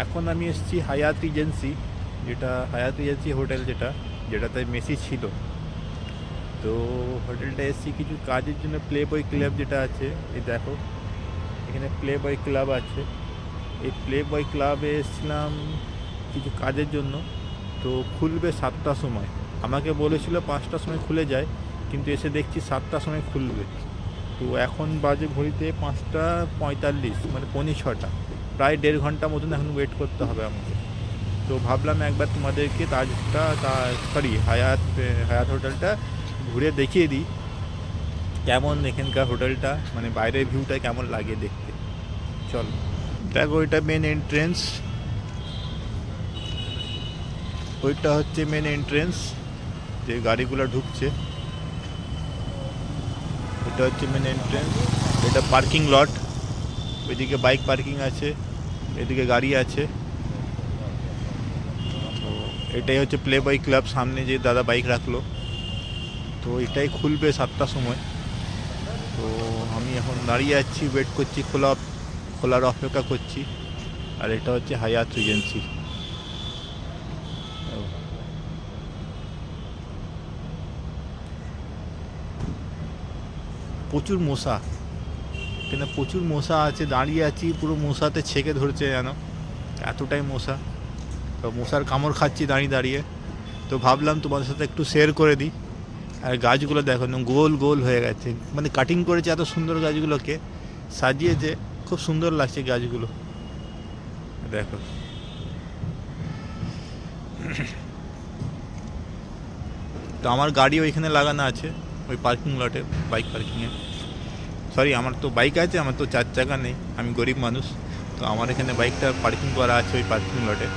এখন আমি এসেছি হায়াত রিজেন্সি, যেটা হায়াত রিজেন্সি হোটেল, যেটাতে মেসি ছিল। তো হোটেলটা এসেছি কিছু কাজের জন্য। প্লে বয় ক্লাব যেটা আছে, এই দেখো এখানে প্লে বয় ক্লাব আছে। এই প্লে বয় ক্লাবে এসেছিলাম কিছু কাজের জন্য। তো খুলবে 7টার সময়, আমাকে বলেছিল 5টার সময় খুলে যায়, কিন্তু এসে দেখছি 7টার সময় খুলবে। তো এখন বাজে ঘড়িতে 5টা 45, মানে পৌনে 6টা, প্রায় 1.5 ঘন্টা মতন এখন ওয়েট করতে হবে আমাকে। তো ভাবলাম একবার তোমাদেরকে হায়াত হোটেলটা ঘুরে দেখিয়ে দিই কেমন এখানকার হোটেলটা, মানে বাইরের ভিউটা কেমন লাগে দেখতে। চল দেখো, এটা মেন এন্ট্রেন্স, ওইটা হচ্ছে মেন এন্ট্রেন্স যে গাড়িগুলো ঢুকছে, এটা হচ্ছে মেন এন্ট্রেন্স। এটা পার্কিং লট, ওইদিকে বাইক পার্কিং আছে, এদিকে গাড়ি আছে। তো এটাই হচ্ছে প্লে বয় ক্লাব, সামনে যে দাদা বাইক রাখলো। তো এটাই খুলবে 7টার সময়। তো আমি এখন দাঁড়িয়ে আছি, ওয়েট করছি, খোলার অপেক্ষা করছি। আর এটা হচ্ছে হায়াত রিজেন্সি। প্রচুর মশা, এখানে প্রচুর মশা আছে, দাঁড়িয়ে আছি পুরো মশাতে ছেঁকে ধরছে যেন, এতটাই মশা। তো মশার কামড় খাচ্ছি দাঁড়িয়ে দাঁড়িয়ে। তো ভাবলাম তোমাদের সাথে একটু শেয়ার করে দিই। আর গাছগুলো দেখো গোল গোল হয়ে গেছে, মানে কাটিং করেছে এত সুন্দর, গাছগুলোকে সাজিয়েছে, খুব সুন্দর লাগছে গাছগুলো দেখো। তো আমার গাড়ি ওইখানে লাগানো আছে, ওই পার্কিং লটে, বাইক পার্কিংয়ে। সরি, আমার তো বাইক আছে, আমার তো 4 চাকা নেই, আমি গরিব মানুষ। তো আমার এখানে বাইকটা পার্কিং করা আছে ওই পার্কিং লটে।